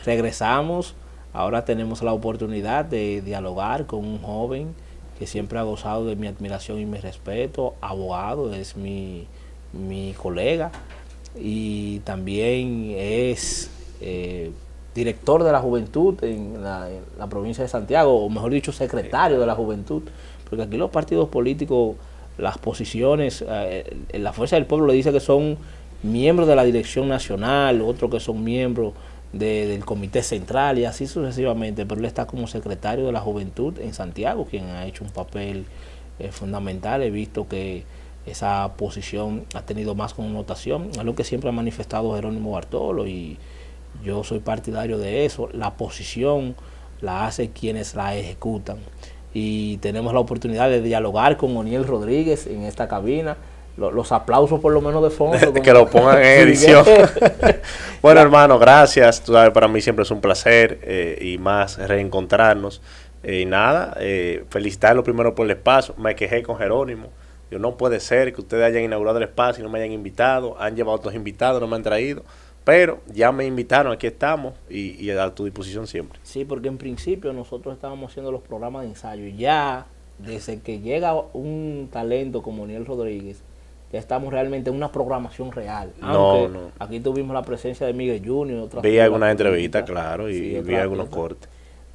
regresamos. Ahora tenemos la oportunidad de dialogar con un joven que siempre ha gozado de mi admiración y mi respeto, abogado, es mi colega y también es director de la juventud en la provincia de Santiago, o mejor dicho, secretario de la juventud, porque aquí los partidos políticos, las posiciones, la Fuerza del Pueblo le dice que son miembros de la dirección nacional, otros que son miembros del comité central y así sucesivamente, pero él está como secretario de la juventud en Santiago, quien ha hecho un papel fundamental. He visto que esa posición ha tenido más connotación, es lo que siempre ha manifestado Jerónimo Bartolo y yo soy partidario de eso. La posición la hace quienes la ejecutan y tenemos la oportunidad de dialogar con Oniel Rodríguez en esta cabina. Los aplausos por lo menos de fondo. Que lo pongan en edición. Bueno, hermano, gracias. Tú sabes, para mí siempre es un placer y más reencontrarnos. Y nada, felicitarlo primero por el espacio. Me quejé con Jerónimo. Yo, no puede ser que ustedes hayan inaugurado el espacio y no me hayan invitado. Han llevado otros invitados, no me han traído. Pero ya me invitaron, aquí estamos y a tu disposición siempre. Sí, porque en principio nosotros estábamos haciendo los programas de ensayo. Ya desde que llega un talento como Oniel Rodríguez, ya estamos realmente en una programación real. Aunque aquí tuvimos la presencia de Miguel Junior. Vi algunas entrevistas, claro, y sí, vi algunos cortes.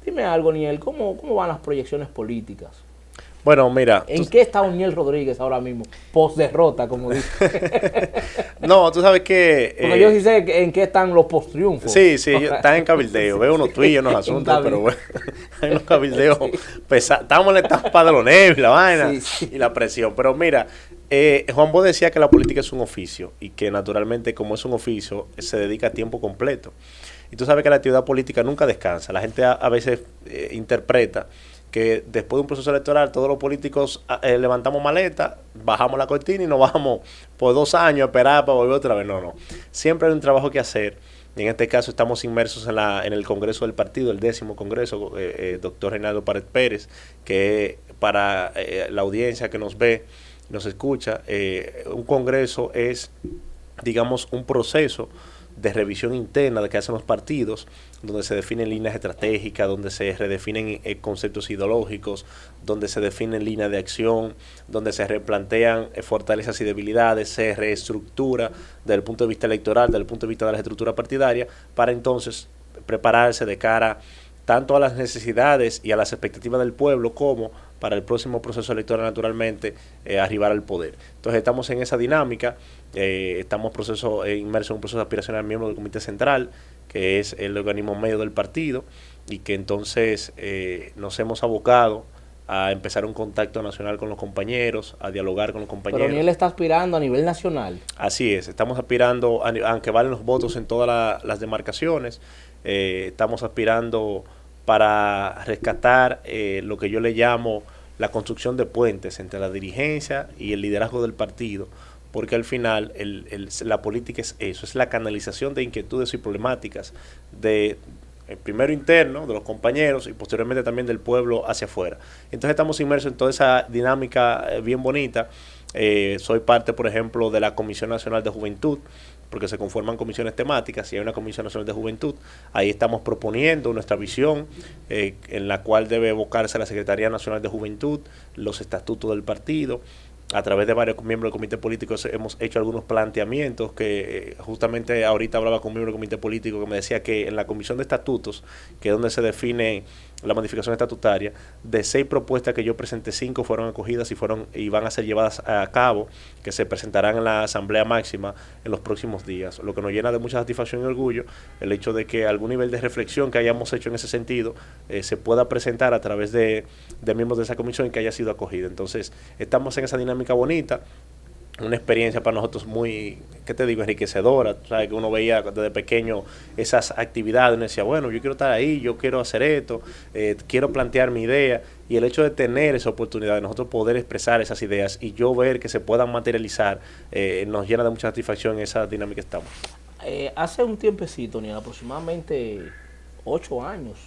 Dime algo, Oniel, ¿cómo van las proyecciones políticas? Bueno, mira. ¿En qué está Oniel Rodríguez ahora mismo? Post derrota, como dice. No, tú sabes que. Porque yo sí sé en qué están los post triunfos. Sí, están en cabildeo. Veo unos tuits, unos asuntos, pero bueno. Hay unos cabildeos pesados. Estamos en la etapa de los nervios, la vaina y la presión. Pero mira, Juan Bosch decía que la política es un oficio y que naturalmente, como es un oficio, se dedica a tiempo completo. Y tú sabes que la actividad política nunca descansa. La gente a veces interpreta que después de un proceso electoral todos los políticos levantamos maleta, bajamos la cortina y nos vamos por 2 años a esperar para volver otra vez. No. Siempre hay un trabajo que hacer. Y en este caso estamos inmersos en el Congreso del Partido, el 10º Congreso, doctor Reinaldo Pared Pérez, que para la audiencia que nos ve, nos escucha, un Congreso es, digamos, un proceso de revisión interna de que hacen los partidos, donde se definen líneas estratégicas, donde se redefinen conceptos ideológicos, donde se definen líneas de acción, donde se replantean fortalezas y debilidades, se reestructura desde el punto de vista electoral, desde el punto de vista de la estructura partidaria, para entonces prepararse de cara tanto a las necesidades y a las expectativas del pueblo como para el próximo proceso electoral, naturalmente, arribar al poder. Entonces estamos en esa dinámica, estamos inmersos en un proceso de aspiración al miembro del Comité Central, que es el organismo medio del partido, y que entonces nos hemos abocado a empezar un contacto nacional con los compañeros, a dialogar con los compañeros. Pero Oniel está aspirando a nivel nacional. Así es, estamos aspirando, aunque valen los votos en todas las demarcaciones, estamos aspirando para rescatar lo que yo le llamo la construcción de puentes entre la dirigencia y el liderazgo del partido, porque al final la política es eso, es la canalización de inquietudes y problemáticas primero interno, de los compañeros y posteriormente también del pueblo hacia afuera. Entonces estamos inmersos en toda esa dinámica bien bonita. Soy parte, por ejemplo, de la Comisión Nacional de Juventud, porque se conforman comisiones temáticas y hay una Comisión Nacional de Juventud. Ahí estamos proponiendo nuestra visión, en la cual debe evocarse la Secretaría Nacional de Juventud, los estatutos del partido. A través de varios miembros del comité político hemos hecho algunos planteamientos que justamente ahorita hablaba con un miembro del comité político que me decía que en la comisión de estatutos, que es donde se define la modificación estatutaria, de 6 propuestas que yo presenté, 5 fueron acogidas y van a ser llevadas a cabo, que se presentarán en la Asamblea Máxima en los próximos días, lo que nos llena de mucha satisfacción y orgullo el hecho de que algún nivel de reflexión que hayamos hecho en ese sentido se pueda presentar a través de miembros de esa comisión y que haya sido acogida. Entonces estamos en esa dinámica bonita, una experiencia para nosotros muy, ¿qué te digo?, enriquecedora. ¿Sabes? Que uno veía desde pequeño esas actividades, uno decía, bueno, yo quiero estar ahí, yo quiero hacer esto, quiero plantear mi idea, y el hecho de tener esa oportunidad de nosotros poder expresar esas ideas y yo ver que se puedan materializar, nos llena de mucha satisfacción en esa dinámica que estamos. Hace un tiempecito, ni aproximadamente 8 años,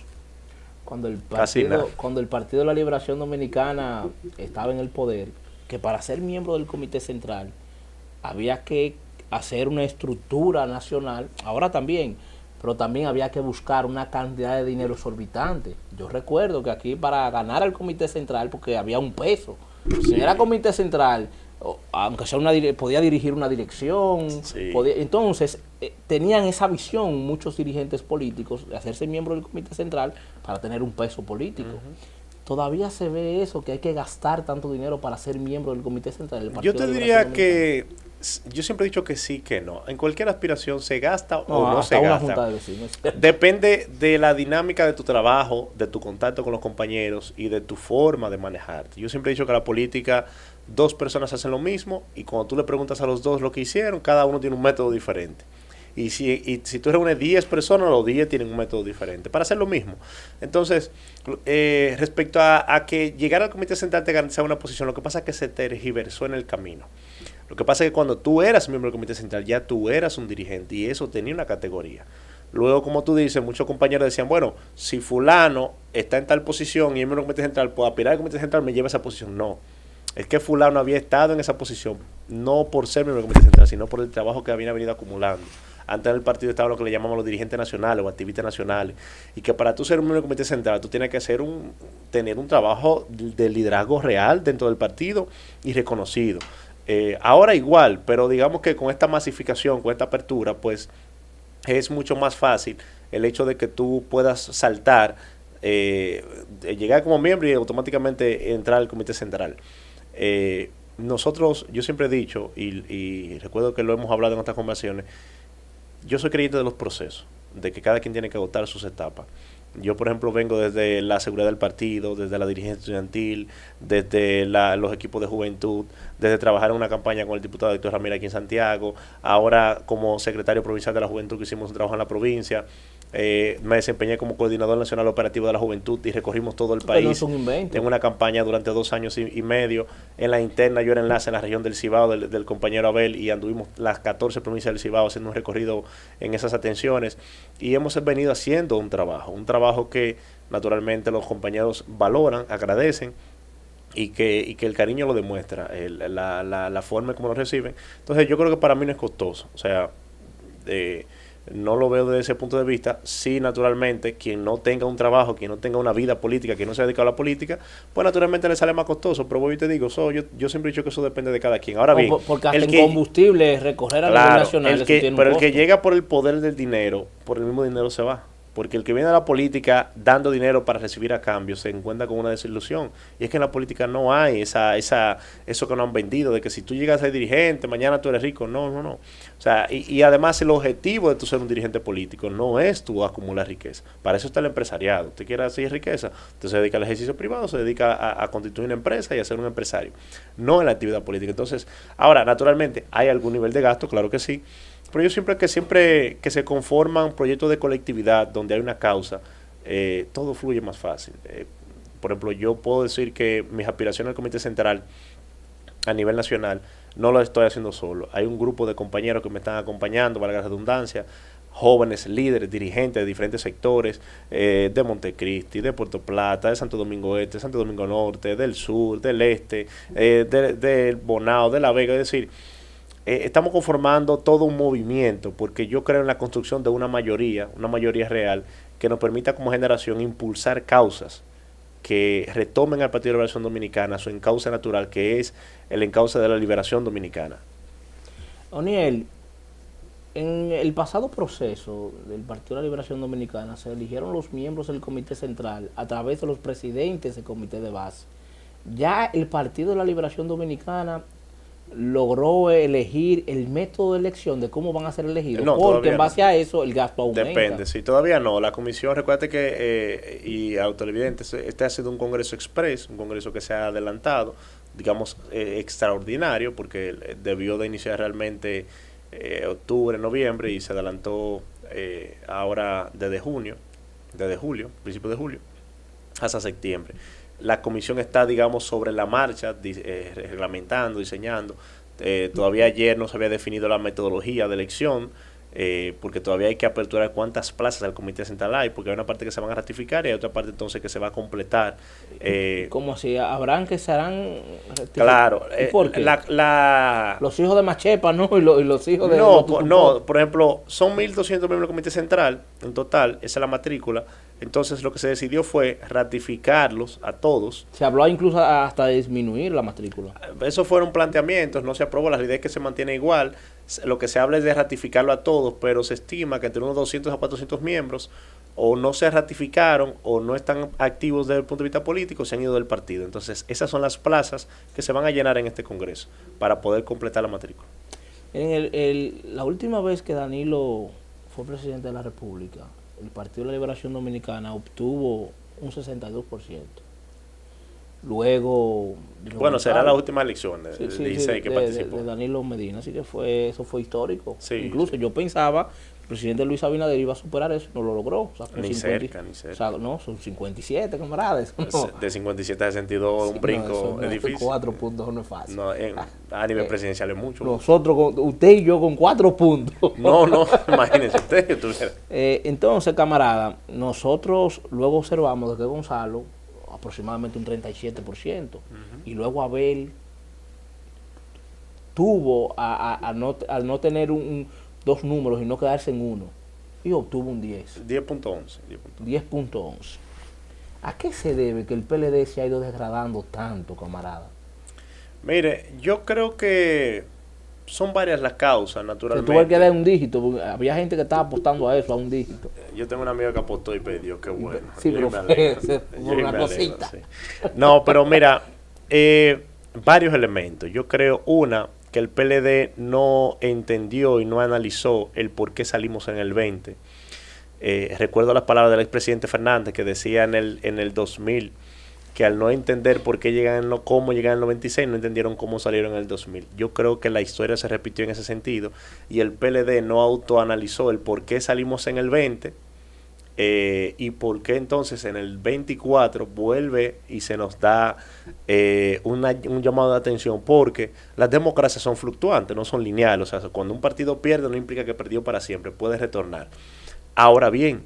cuando el Partido de la Liberación Dominicana estaba en el poder, que para ser miembro del Comité Central había que hacer una estructura nacional, ahora también, pero también había que buscar una cantidad de dinero exorbitante. Yo recuerdo que aquí para ganar al comité central, porque había un peso, si era comité central, aunque sea podía dirigir una dirección, entonces tenían esa visión muchos dirigentes políticos de hacerse miembro del comité central para tener un peso político. Todavía se ve eso, que hay que gastar tanto dinero para ser miembro del comité central del Partido Yo te diría que yo siempre he dicho que sí, que no. En cualquier aspiración se gasta o no se gasta. Junta de vecinos. Depende de la dinámica de tu trabajo, de tu contacto con los compañeros y de tu forma de manejarte. Yo siempre he dicho que la política, dos personas hacen lo mismo y cuando tú le preguntas a los dos lo que hicieron, cada uno tiene un método diferente. Y si tú reúnes 10 personas, los 10 tienen un método diferente para hacer lo mismo. Entonces, respecto a que llegar al comité central te garantizaba una posición, lo que pasa es que se tergiversó en el camino. Lo que pasa es que cuando tú eras miembro del comité central, ya tú eras un dirigente y eso tenía una categoría. Luego, como tú dices, muchos compañeros decían, bueno, si fulano está en tal posición y es miembro del comité central, pues aspirar al comité central me lleva a esa posición. No. Es que fulano había estado en esa posición, no por ser miembro del comité central, sino por el trabajo que había venido acumulando. Antes del partido estaba lo que le llamamos los dirigentes nacionales o activistas nacionales. Y que para tú ser un miembro del comité central, tú tienes que tener un trabajo de liderazgo real dentro del partido y reconocido. Ahora igual, pero digamos que con esta masificación, con esta apertura, pues es mucho más fácil el hecho de que tú puedas saltar, llegar como miembro y automáticamente entrar al comité central. Nosotros, yo siempre he dicho, y recuerdo que lo hemos hablado en otras conversaciones, yo soy creyente de los procesos, de que cada quien tiene que agotar sus etapas. Yo, por ejemplo, vengo desde la seguridad del partido, desde la dirigencia estudiantil, desde los equipos de juventud, desde trabajar en una campaña con el diputado Héctor Ramírez aquí en Santiago, ahora como secretario provincial de la juventud que hicimos un trabajo en la provincia. Me desempeñé como coordinador nacional operativo de la juventud y recorrimos todo el país en una campaña durante 2 años y medio. En la interna yo era enlace en la región del Cibao del compañero Abel y anduvimos las 14 provincias del Cibao haciendo un recorrido en esas atenciones y hemos venido haciendo un trabajo que naturalmente los compañeros valoran, agradecen y que el cariño lo demuestra, la forma en cómo lo reciben. Entonces yo creo que para mí no es costoso, o sea, no lo veo desde ese punto de vista. Sí, naturalmente, quien no tenga un trabajo, quien no tenga una vida política, quien no se ha dedicado a la política, pues naturalmente le sale más costoso. Pero voy y te digo, yo siempre he dicho que eso depende de cada quien. Ahora bien, porque hasta el combustible, recorrer a nivel nacional, pero el que llega por el poder del dinero, por el mismo dinero se va. Porque el que viene a la política dando dinero para recibir a cambio se encuentra con una desilusión. Y es que en la política no hay eso que nos han vendido, de que si tú llegas a ser dirigente, mañana tú eres rico. No. O sea, y además el objetivo de tú ser un dirigente político no es tú acumular riqueza. Para eso está el empresariado. Usted quiere hacer riqueza, usted se dedica al ejercicio privado, se dedica a constituir una empresa y a ser un empresario. No en la actividad política. Entonces, ahora, naturalmente, ¿hay algún nivel de gasto? Claro que sí. Pero yo siempre que se conforman proyectos de colectividad donde hay una causa, todo fluye más fácil. Por ejemplo, yo puedo decir que mis aspiraciones al Comité Central a nivel nacional no lo estoy haciendo solo. Hay un grupo de compañeros que me están acompañando, valga la redundancia, jóvenes líderes, dirigentes de diferentes sectores, de Montecristi, de Puerto Plata, de Santo Domingo Este, Santo Domingo Norte, del Sur, del Este, del Bonao, de La Vega, es decir, estamos conformando todo un movimiento porque yo creo en la construcción de una mayoría real que nos permita como generación impulsar causas que retomen al Partido de la Liberación Dominicana su encauce natural, que es el encauce de la liberación dominicana. Oniel, en el pasado proceso del Partido de la Liberación Dominicana se eligieron los miembros del Comité Central a través de los presidentes del Comité de Base. Ya el Partido de la Liberación Dominicana logró elegir el método de elección de cómo van a ser elegidos, no, porque en base a eso el gasto aumenta. Depende, sí, todavía no. La comisión, recuérdate que, y a los televidentes, este ha sido un congreso express, un congreso que se ha adelantado, digamos, extraordinario, porque debió de iniciar realmente octubre, noviembre, y se adelantó ahora desde julio, principio de julio, hasta septiembre. La comisión está, digamos, sobre la marcha, reglamentando, diseñando. Todavía ayer no se había definido la metodología de elección. porque todavía hay que aperturar cuántas plazas al Comité Central hay, porque hay una parte que se van a ratificar y hay otra parte entonces que se va a completar. ¿Cómo así? ¿Habrán que serán Claro. ¿Y por qué? Los hijos de Machepa, ¿no? Y los hijos de... No, por ejemplo, son 1.200 miembros del Comité Central, en total, esa es la matrícula. Entonces lo que se decidió fue ratificarlos a todos. Se habló incluso hasta de disminuir la matrícula. Esos fueron planteamientos, no se aprobó, la idea es que se mantiene igual. Lo que se habla es de ratificarlo a todos, pero se estima que entre unos 200 a 400 miembros o no se ratificaron o no están activos desde el punto de vista político, se han ido del partido. Entonces esas son las plazas que se van a llenar en este Congreso para poder completar la matrícula. La última vez que Danilo fue presidente de la República, el Partido de la Liberación Dominicana obtuvo un 62%. Luego... Bueno, será la última elección de 16 que participó. De Danilo Medina, así que eso fue histórico. Sí, incluso yo pensaba que el presidente Luis Abinader iba a superar eso, no lo logró. O sea, ni cerca. O sea, no, son 57, camaradas. No. De 57 a 62 un brinco es difícil. 4 puntos no es fácil. No, a nivel presidencial es mucho. Nosotros, usted y yo con 4 puntos. No, imagínense usted. Entonces, camarada, nosotros luego observamos de que Gonzalo aproximadamente un 37%, y luego Abel tuvo al no tener dos números y no quedarse en uno, y obtuvo un 10.11. ¿A qué se debe que el PLD se ha ido degradando tanto, camarada? Mire, yo creo que son varias las causas, naturalmente. Se tuvo que dar un dígito, porque había gente que estaba apostando a eso, a un dígito. Yo tengo un amigo que apostó y perdió, qué bueno. Sí, pero fue una cosita. Sí. No, pero mira, varios elementos. Yo creo, que el PLD no entendió y no analizó el por qué salimos en el 20. Recuerdo las palabras del expresidente Fernández que decía en el 2000 que al no entender por qué cómo llegan en el 96, no entendieron cómo salieron en el 2000. Yo creo que la historia se repitió en ese sentido y el PLD no autoanalizó el por qué salimos en el 20 y por qué entonces en el 24 vuelve y se nos da un llamado de atención, porque las democracias son fluctuantes, no son lineales. O sea, cuando un partido pierde no implica que perdió para siempre, puede retornar. Ahora bien,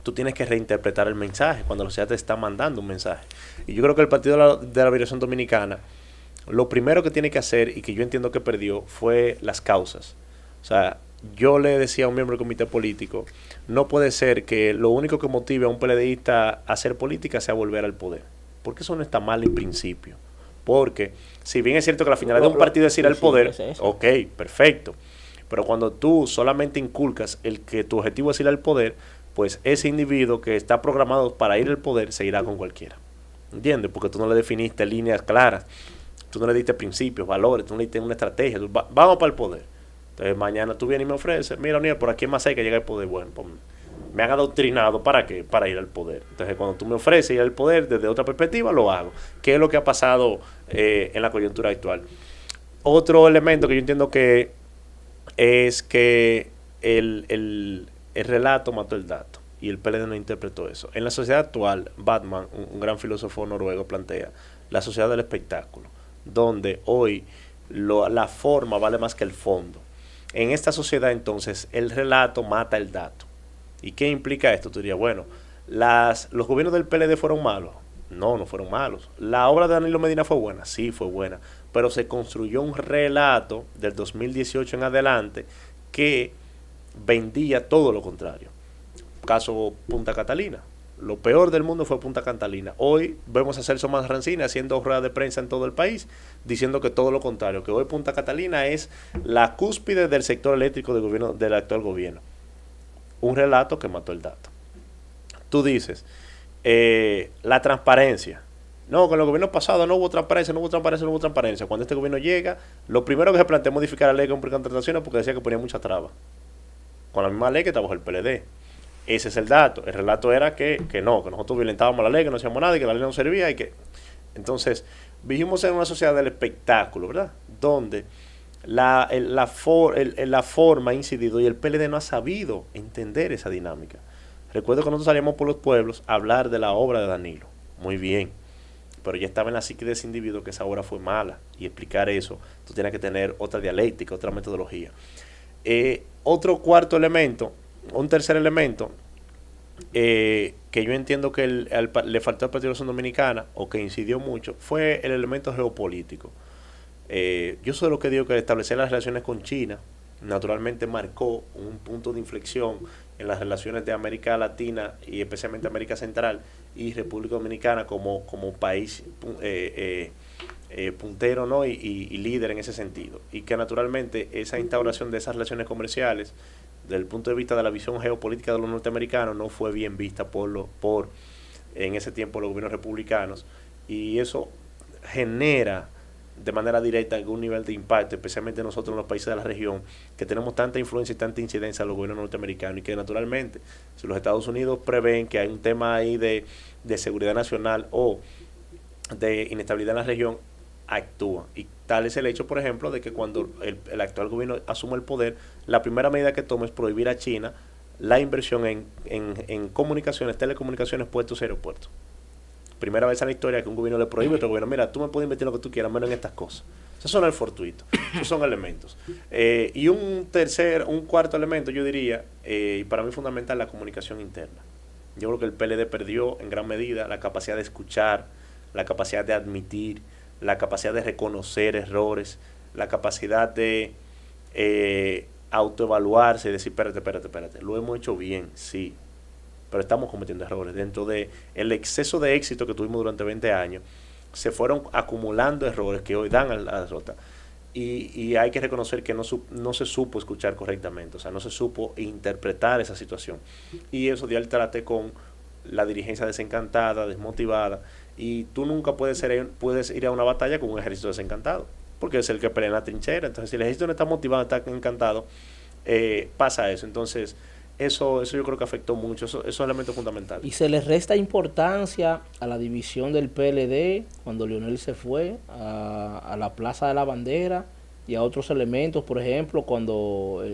tú tienes que reinterpretar el mensaje cuando la sociedad te está mandando un mensaje. Y yo creo que el Partido de la Liberación Dominicana, lo primero que tiene que hacer, y que yo entiendo que perdió, fue las causas. O sea, yo le decía a un miembro del comité político, no puede ser que lo único que motive a un PLDista a hacer política sea volver al poder. Porque eso no está mal en principio. Porque, si bien es cierto que la finalidad de un partido es ir al poder, ok, perfecto. Pero cuando tú solamente inculcas el que tu objetivo es ir al poder, pues ese individuo que está programado para ir al poder se irá con cualquiera. ¿Entiendes? Porque tú no le definiste líneas claras, tú no le diste principios, valores, tú no le diste una estrategia. Vamos para el poder. Entonces mañana tú vienes y me ofreces, mira, Oniel, por aquí es más cerca que llega al poder. Bueno, pues me han adoctrinado, ¿para qué? Para ir al poder. Entonces cuando tú me ofreces ir al poder desde otra perspectiva, lo hago. ¿Qué es lo que ha pasado en la coyuntura actual? Otro elemento que yo entiendo que es que el relato mató el dato y el PLD no interpretó eso. En la sociedad actual, Batman, un gran filósofo noruego, plantea la sociedad del espectáculo, donde hoy la forma vale más que el fondo. En esta sociedad entonces el relato mata el dato. ¿Y qué implica esto? Tú dirías, bueno, ¿los gobiernos del PLD fueron malos? No fueron malos. ¿La obra de Danilo Medina fue buena? Sí, fue buena. Pero se construyó un relato del 2018 en adelante que vendía todo lo contrario. Caso Punta Catalina. Lo peor del mundo fue Punta Catalina. Hoy vemos a Celso Manrancina haciendo ruedas de prensa en todo el país, diciendo que todo lo contrario, que hoy Punta Catalina es la cúspide del sector eléctrico del actual gobierno. Un relato que mató el dato. Tú dices, la transparencia. No, con el gobierno pasado no hubo transparencia. Cuando este gobierno llega, lo primero que se plantea es modificar la ley de contrataciones porque decía que ponía mucha traba. Con la misma ley que está bajo el PLD. Ese es el dato. El relato era que nosotros violentábamos la ley, que no hacíamos nada y que la ley no servía y que... Entonces, vivimos en una sociedad del espectáculo, ¿verdad? Donde la forma ha incidido y el PLD no ha sabido entender esa dinámica. Recuerdo que nosotros salíamos por los pueblos a hablar de la obra de Danilo. Muy bien. Pero ya estaba en la psique de ese individuo que esa obra fue mala. Y explicar eso, tú tienes que tener otra dialéctica, otra metodología. otro cuarto elemento, un tercer elemento, que yo entiendo que le faltó al Partido de Acción Dominicana, o que incidió mucho, fue el elemento geopolítico. Yo soy de lo que digo que establecer las relaciones con China naturalmente marcó un punto de inflexión en las relaciones de América Latina y especialmente América Central y República Dominicana como país puntero, ¿no? y líder en ese sentido. Y que naturalmente esa instauración de esas relaciones comerciales, desde el punto de vista de la visión geopolítica de los norteamericanos, no fue bien vista por en ese tiempo los gobiernos republicanos, y eso genera de manera directa algún nivel de impacto, especialmente nosotros en los países de la región, que tenemos tanta influencia y tanta incidencia en los gobiernos norteamericanos, y que naturalmente, si los Estados Unidos prevén que hay un tema ahí de seguridad nacional o de inestabilidad en la región, actúan. Y tal es el hecho, por ejemplo, de que cuando el actual gobierno asume el poder, la primera medida que toma es prohibir a China la inversión en comunicaciones, telecomunicaciones, puertos y aeropuertos. Primera vez en la historia que un gobierno le prohíbe a otro gobierno: mira, tú me puedes invertir lo que tú quieras, menos en estas cosas. Esos son el fortuito, esos son elementos. Y un cuarto elemento, yo diría, y para mí fundamental, la comunicación interna. Yo creo que el PLD perdió en gran medida la capacidad de escuchar, la capacidad de admitir, la capacidad de reconocer errores, la capacidad de autoevaluarse y decir, espérate, lo hemos hecho bien, sí, pero estamos cometiendo errores. Dentro de el exceso de éxito que tuvimos durante 20 años, se fueron acumulando errores que hoy dan a la derrota. Y hay que reconocer que no se supo escuchar correctamente, o sea, no se supo interpretar esa situación. Y eso dio al traste con la dirigencia desencantada, desmotivada, y tú nunca puedes ir a una batalla con un ejército desencantado, porque es el que pelea en la trinchera. Entonces, si el ejército no está motivado, está encantado, pasa eso. Entonces, eso yo creo que afectó mucho, eso es un elemento fundamental. Y se le resta importancia a la división del PLD cuando Leonel se fue a la Plaza de la Bandera, y a otros elementos, por ejemplo, cuando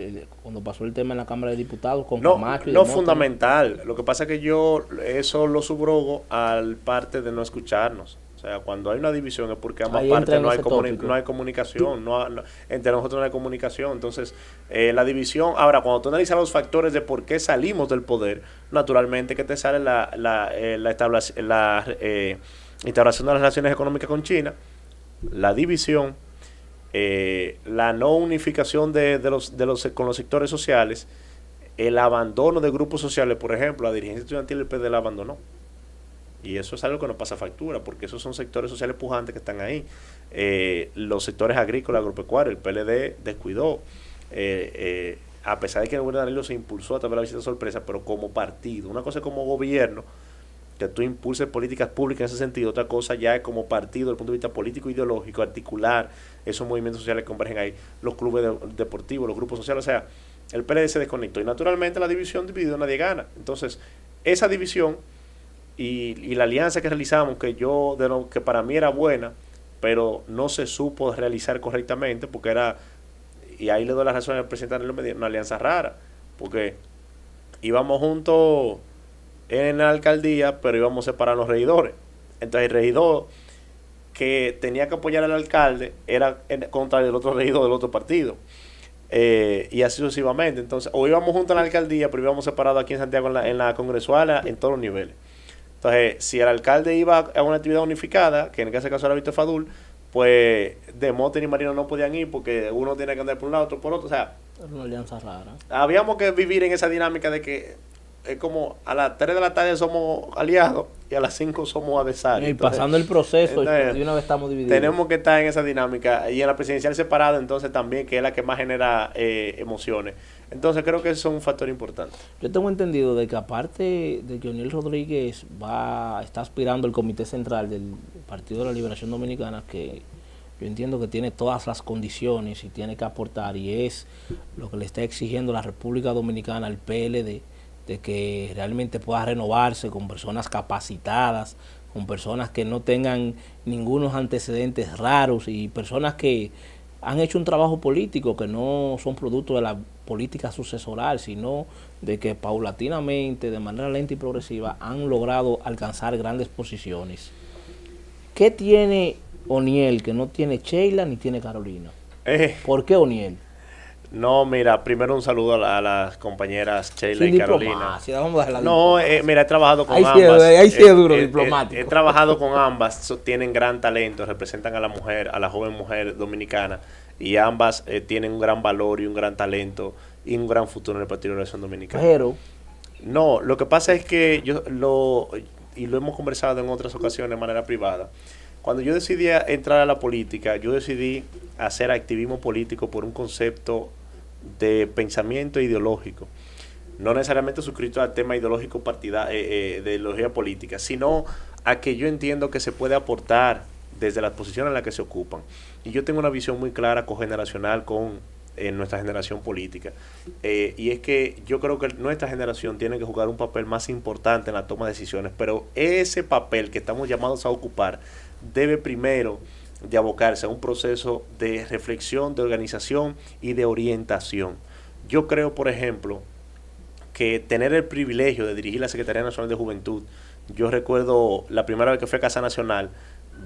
pasó el tema en la Cámara de Diputados con Camacho y no fundamental. Lo que pasa es que yo eso lo subrogo al parte de no escucharnos. O sea, cuando hay una división es porque ambas partes no hay comunicación, entre nosotros no hay comunicación. Entonces, la división, ahora, cuando tú analizas los factores de por qué salimos del poder, naturalmente que te sale la instauración de las relaciones económicas con China, la división, la no unificación con los sectores sociales, el abandono de grupos sociales. Por ejemplo, la dirigencia estudiantil del PLD la abandonó, y eso es algo que no pasa factura, porque esos son sectores sociales pujantes que están ahí. Los sectores agrícolas, agropecuarios, el PLD descuidó, a pesar de que el gobierno de Danilo se impulsó a través de la visita sorpresa, pero como partido. Una cosa es como gobierno, que tú impulses políticas públicas en ese sentido; otra cosa ya es como partido, desde el punto de vista político e ideológico, articular esos movimientos sociales que convergen ahí, los clubes deportivos, los grupos sociales. O sea, el PLD se desconectó, y naturalmente la división dividido nadie gana. Entonces, esa división y la alianza que realizamos, que para mí era buena, pero no se supo realizar correctamente, porque era, y ahí le doy la razón al presidente Danilo Medina, una alianza rara, porque íbamos juntos en la alcaldía, pero íbamos a separar los regidores. Entonces el regidor que tenía que apoyar al alcalde era contra el otro regidor del otro partido, y así sucesivamente. Entonces, o íbamos juntos en la alcaldía, pero íbamos separados aquí en Santiago en la congresual, en todos los niveles. Entonces, si el alcalde iba a una actividad unificada, que en ese caso era Víctor Fadul, pues Demoten y Marino no podían ir, porque uno tiene que andar por un lado, otro por otro. O sea, es una alianza rara. Habíamos que vivir en esa dinámica de que es como a las 3 de la tarde somos aliados y a las 5 somos adversarios. Y pasando el proceso, de una vez estamos divididos. Tenemos que estar en esa dinámica. Y en la presidencial separada, entonces también, que es la que más genera emociones. Entonces creo que eso es un factor importante. Yo tengo entendido de que, aparte de que Leonel Rodríguez está aspirando al Comité Central del Partido de la Liberación Dominicana, que yo entiendo que tiene todas las condiciones y tiene que aportar, y es lo que le está exigiendo la República Dominicana al PLD, de que realmente pueda renovarse con personas capacitadas, con personas que no tengan ningunos antecedentes raros, y personas que han hecho un trabajo político, que no son producto de la política sucesoral, sino de que paulatinamente, de manera lenta y progresiva, han logrado alcanzar grandes posiciones. ¿Qué tiene O'Neill que no tiene Sheila ni tiene Carolina? ¿Por qué O'Neill? No, mira, primero un saludo a las compañeras Sheila Sin y Carolina. diplomacia, vamos a dejar la No, diplomacia. mira, he trabajado con Ahí sí ambas. ahí sí es duro, diplomático. He trabajado con ambas, tienen gran talento, representan a la mujer, a la joven mujer dominicana, y ambas tienen un gran valor y un gran talento y un gran futuro en el Partido de la Revolución Dominicana. Pero, No, lo que pasa es que y lo hemos conversado en otras ocasiones de manera privada, cuando yo decidí entrar a la política, yo decidí hacer activismo político por un concepto de pensamiento ideológico. No necesariamente suscrito al tema ideológico de ideología política, sino a que yo entiendo que se puede aportar desde las posiciones en las que se ocupan. Y yo tengo una visión muy clara cogeneracional con nuestra generación política. Y es que yo creo que nuestra generación tiene que jugar un papel más importante en la toma de decisiones, pero ese papel que estamos llamados a ocupar debe primero de abocarse a un proceso de reflexión, de organización y de orientación. Yo creo, por ejemplo, que tener el privilegio de dirigir la Secretaría Nacional de Juventud, yo recuerdo la primera vez que fui a Casa Nacional,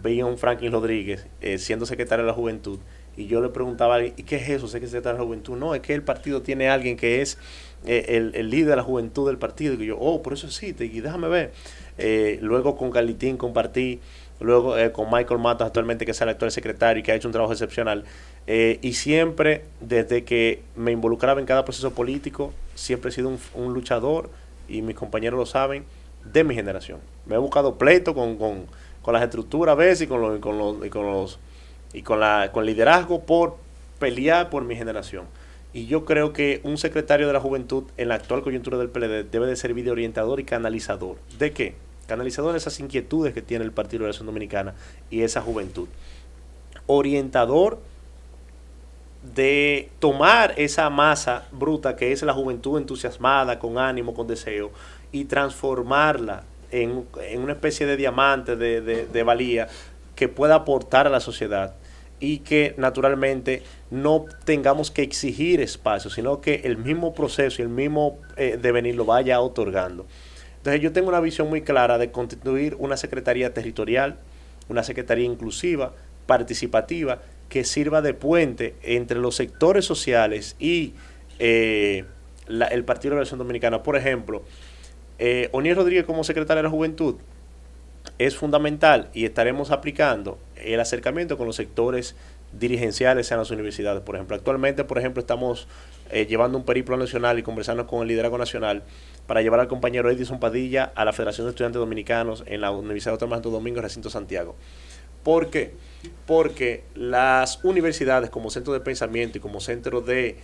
veía a un Franklin Rodríguez siendo secretario de la Juventud, y yo le preguntaba, ¿y qué es eso, secretario de la Juventud? No, es que el partido tiene alguien que es el líder de la juventud del partido, y yo, por eso sí, y déjame ver. Luego con Carlitín compartí, luego con Michael Matos actualmente, que es el actual secretario y que ha hecho un trabajo excepcional, y siempre desde que me involucraba en cada proceso político, siempre he sido un luchador, y mis compañeros lo saben, de mi generación. Me he buscado pleito con las estructuras a veces y con liderazgo por pelear por mi generación. Y yo creo que un secretario de la juventud en la actual coyuntura del PLD debe de servir de orientador y canalizador. ¿De qué? Canalizador de esas inquietudes que tiene el Partido de la Revolución Dominicana y esa juventud. Orientador de tomar esa masa bruta que es la juventud entusiasmada, con ánimo, con deseo, y transformarla en una especie de diamante de valía que pueda aportar a la sociedad, y que naturalmente no tengamos que exigir espacio, sino que el mismo proceso y el mismo devenir lo vaya otorgando. Entonces yo tengo una visión muy clara de constituir una secretaría territorial, una secretaría inclusiva, participativa, que sirva de puente entre los sectores sociales y el Partido de la Revolución Dominicana. Por ejemplo, Oniel Rodríguez como secretaria de la Juventud es fundamental, y estaremos aplicando el acercamiento con los sectores dirigenciales en las universidades. Por ejemplo, actualmente, estamos llevando un periplo nacional y conversando con el liderazgo nacional para llevar al compañero Edison Padilla a la Federación de Estudiantes Dominicanos en la Universidad Autónoma de Santo Domingo, Recinto Santiago. ¿Por qué? Porque las universidades, como centro de pensamiento y como centro de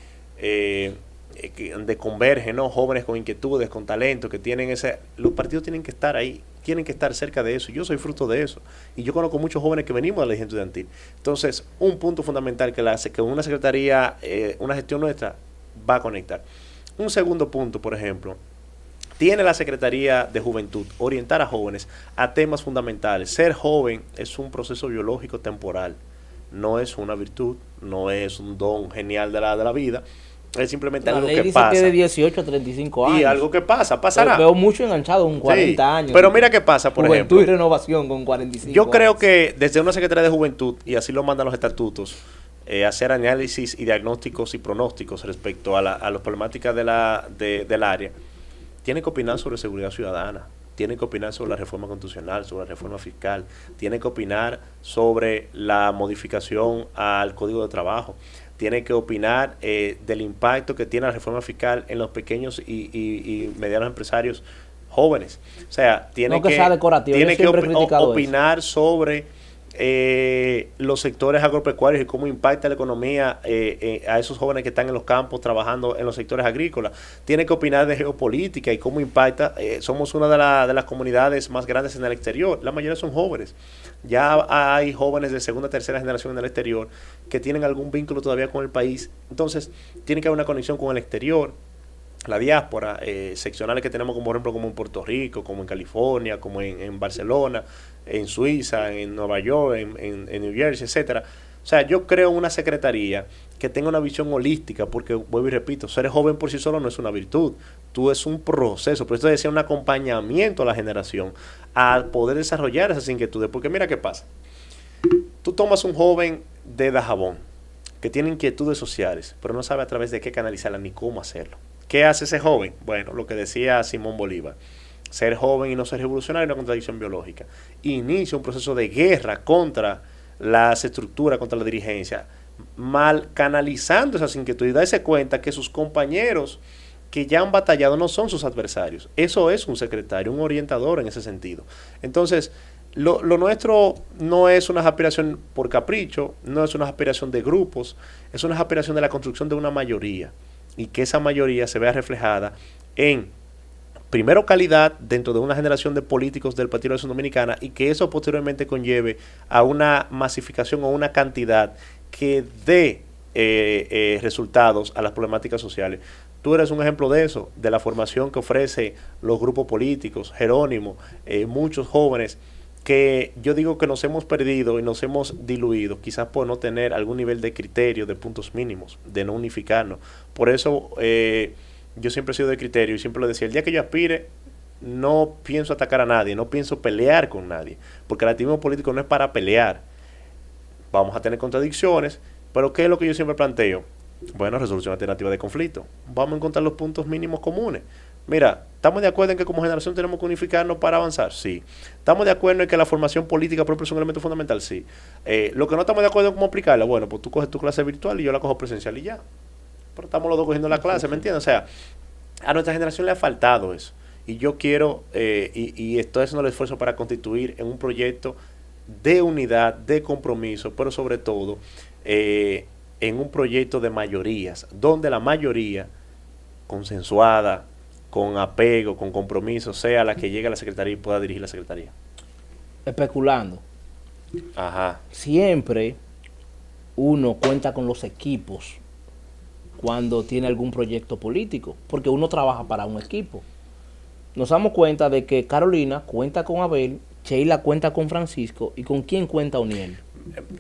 convergen, ¿no?, jóvenes con inquietudes, con talento, que tienen los partidos tienen que estar ahí, tienen que estar cerca de eso. Yo soy fruto de eso, y yo conozco muchos jóvenes que venimos de la dirigencia estudiantil. Entonces, un punto fundamental que una secretaría, una gestión nuestra va a conectar. Un segundo punto, por ejemplo, tiene la Secretaría de Juventud orientar a jóvenes a temas fundamentales. Ser joven es un proceso biológico temporal, no es una virtud, no es un don genial de la vida. Es simplemente algo que pasa. La ley dice que de 18 a 35 años. Y algo que pasará. Veo mucho enganchado con 40 años. Pero mira qué pasa, por ejemplo. Juventud y renovación con 45 Yo creo que desde una Secretaría de Juventud, y así lo mandan los estatutos, hacer análisis y diagnósticos y pronósticos respecto a las problemáticas del área, tiene que opinar sobre seguridad ciudadana, tiene que opinar sobre la reforma constitucional, sobre la reforma fiscal, tiene que opinar sobre la modificación al Código de Trabajo, tiene que opinar del impacto que tiene la reforma fiscal en los pequeños y medianos empresarios jóvenes. O sea, tiene que opinar sobre los sectores agropecuarios y cómo impacta la economía a esos jóvenes que están en los campos trabajando en los sectores agrícolas. Tiene que opinar de geopolítica y cómo impacta. Somos una de las comunidades más grandes en el exterior. La mayoría son jóvenes. Ya hay jóvenes de segunda, tercera generación en el exterior que tienen algún vínculo todavía con el país. Entonces, tiene que haber una conexión con el exterior. La diáspora, seccionales que tenemos, como por ejemplo, como en Puerto Rico, como en California, como en Barcelona, en Suiza, en Nueva York, en New Jersey, etcétera. O sea, yo creo una secretaría que tenga una visión holística, porque, vuelvo y repito, ser joven por sí solo no es una virtud, tú es un proceso. Por eso decía, un acompañamiento a la generación a poder desarrollar esas inquietudes. Porque mira qué pasa, tú tomas un joven de Dajabón que tiene inquietudes sociales, pero no sabe a través de qué canalizarlas ni cómo hacerlo. ¿Qué hace ese joven? Bueno, lo que decía Simón Bolívar. Ser joven y no ser revolucionario es una contradicción biológica. Inicia un proceso de guerra contra las estructuras, contra la dirigencia, mal canalizando esas inquietudes y darse cuenta que sus compañeros que ya han batallado no son sus adversarios. Eso es un secretario, un orientador en ese sentido. Entonces, lo nuestro no es una aspiración por capricho, no es una aspiración de grupos, es una aspiración de la construcción de una mayoría y que esa mayoría se vea reflejada en, primero, calidad dentro de una generación de políticos del Partido de la Acción Dominicana y que eso posteriormente conlleve a una masificación o una cantidad que dé resultados a las problemáticas sociales. Tú eres un ejemplo de eso, de la formación que ofrece los grupos políticos, Jerónimo, muchos jóvenes que yo digo que nos hemos perdido y nos hemos diluido, quizás por no tener algún nivel de criterio, de puntos mínimos, de no unificarnos. Por eso yo siempre he sido de criterio y siempre lo decía, el día que yo aspire, no pienso atacar a nadie, no pienso pelear con nadie, porque el activismo político no es para pelear. Vamos a tener contradicciones, pero ¿qué es lo que yo siempre planteo? Bueno, resolución alternativa de conflicto. Vamos a encontrar los puntos mínimos comunes. Mira, ¿estamos de acuerdo en que como generación tenemos que unificarnos para avanzar? Sí. ¿Estamos de acuerdo en que la formación política propia es un elemento fundamental? Sí. Lo que no estamos de acuerdo en cómo aplicarla, bueno, pues tú coges tu clase virtual y yo la cojo presencial y ya. Pero estamos los dos cogiendo la clase, ¿me entiendes? O sea, a nuestra generación le ha faltado eso. Y yo quiero, y estoy haciendo el esfuerzo para constituir en un proyecto de unidad, de compromiso, pero sobre todo en un proyecto de mayorías, donde la mayoría consensuada, con apego, con compromiso, sea la que llegue a la Secretaría y pueda dirigir la Secretaría. Especulando. Ajá. Siempre uno cuenta con los equipos cuando tiene algún proyecto político, porque uno trabaja para un equipo. Nos damos cuenta de que Carolina cuenta con Abel, Sheila cuenta con Francisco, ¿y con quién cuenta O'Neill?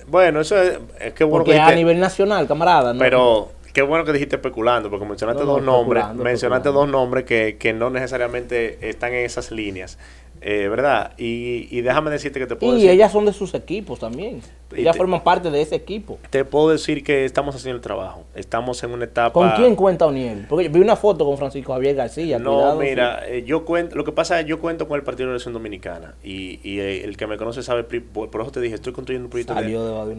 Bueno, eso es que bueno porque que a nivel nacional, camarada, ¿no? Pero qué bueno que dijiste especulando, porque mencionaste dos nombres que no necesariamente están en esas líneas, ¿verdad? Y déjame decirte que te puedo decir... Y ellas son de sus equipos también. Ellas forman parte de ese equipo. Te puedo decir que estamos haciendo el trabajo. Estamos en una etapa... ¿Con quién cuenta O'Neill? Porque yo vi una foto con Francisco Javier García. No, cuidado, mira, sí. Yo cuento... Lo que pasa es que yo cuento con el Partido de la Acción Dominicana. Y el que me conoce sabe... Por eso te dije, estoy construyendo un proyecto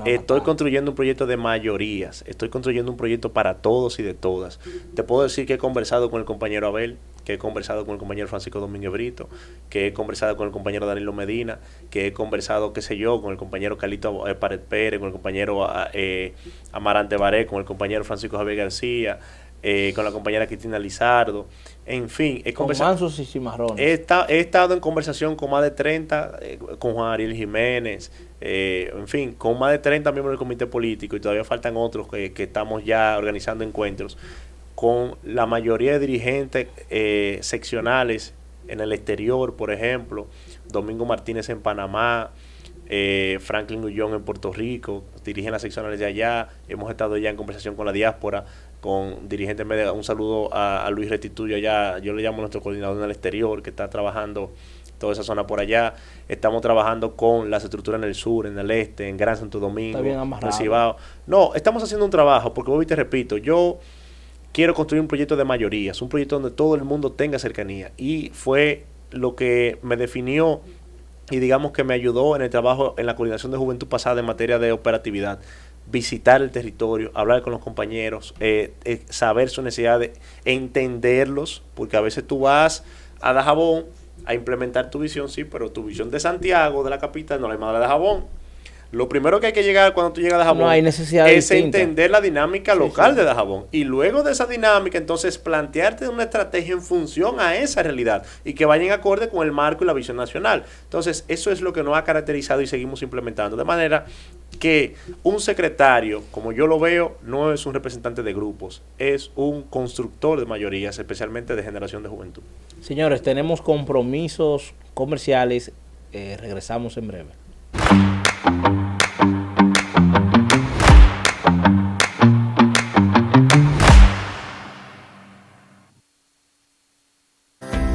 estoy construyendo un proyecto de mayorías. Estoy construyendo un proyecto para todos y de todas. Te puedo decir que he conversado con el compañero Abel, que he conversado con el compañero Francisco Domínguez Brito, que he conversado con el compañero Danilo Medina, que he conversado, qué sé yo, con el compañero Carlito Pared Pérez, con el compañero Amarante Baré, con el compañero Francisco Javier García, con la compañera Cristina Lizardo, en fin, he conversado. Mansos y cimarrones. He estado en conversación con más de 30, con Juan Ariel Jiménez, en fin, con más de 30 miembros del comité político, y todavía faltan otros que estamos ya organizando encuentros con la mayoría de dirigentes seccionales en el exterior, por ejemplo, Domingo Martínez en Panamá, Franklin Ullón en Puerto Rico, dirigen las seccionales de allá. Hemos estado ya en conversación con la diáspora, con dirigentes medios. Un saludo a Luis Restituyo allá, yo le llamo nuestro coordinador en el exterior, que está trabajando toda esa zona por allá. Estamos trabajando con las estructuras en el sur, en el este, en Gran Santo Domingo, en el Cibao. No, estamos haciendo un trabajo, porque hoy te repito, yo quiero construir un proyecto de mayorías, un proyecto donde todo el mundo tenga cercanía, y fue lo que me definió y digamos que me ayudó en el trabajo en la coordinación de juventud pasada en materia de operatividad. Visitar el territorio, hablar con los compañeros, saber sus necesidades, entenderlos, porque a veces tú vas a Dajabón a implementar tu visión, sí, pero tu visión de Santiago, de la capital, no la hay más de Dajabón. Lo primero que hay que llegar cuando tú llegas a Dajabón no hay necesidad es entender la dinámica local de Dajabón. Y luego de esa dinámica, entonces, plantearte una estrategia en función a esa realidad y que vayan acorde con el marco y la visión nacional. Entonces, eso es lo que nos ha caracterizado y seguimos implementando. De manera que un secretario, como yo lo veo, no es un representante de grupos, es un constructor de mayorías, especialmente de generación de juventud. Señores, tenemos compromisos comerciales. Regresamos en breve.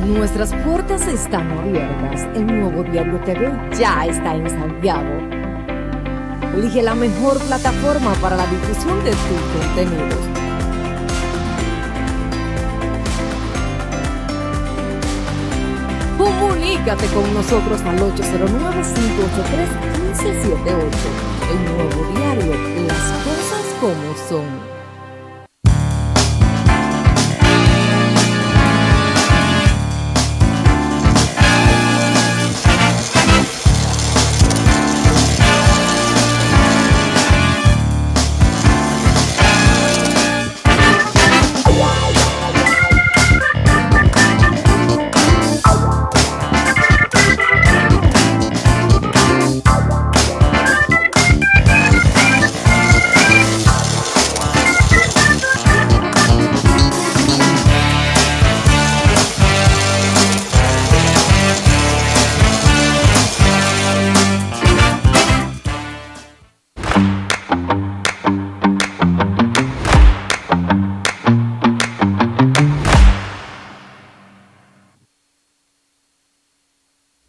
Nuestras puertas están abiertas. El Nuevo Diario TV ya está en Santiago. Elige la mejor plataforma para la difusión de tus contenidos. Comunícate con nosotros al 809-583-1578. El Nuevo Diario, las cosas como son.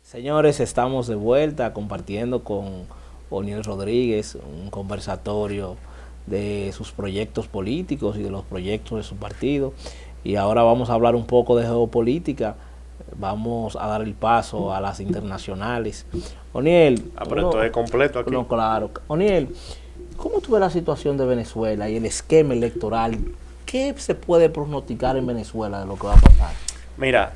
Señores, estamos de vuelta compartiendo con Oniel Rodríguez un conversatorio de sus proyectos políticos y de los proyectos de su partido. Y ahora vamos a hablar un poco de geopolítica. Vamos a dar el paso a las internacionales. Oniel. Pero esto es completo aquí. No, claro. Oniel, ¿cómo tú ves la situación de Venezuela y el esquema electoral? ¿Qué se puede pronosticar en Venezuela de lo que va a pasar? Mira,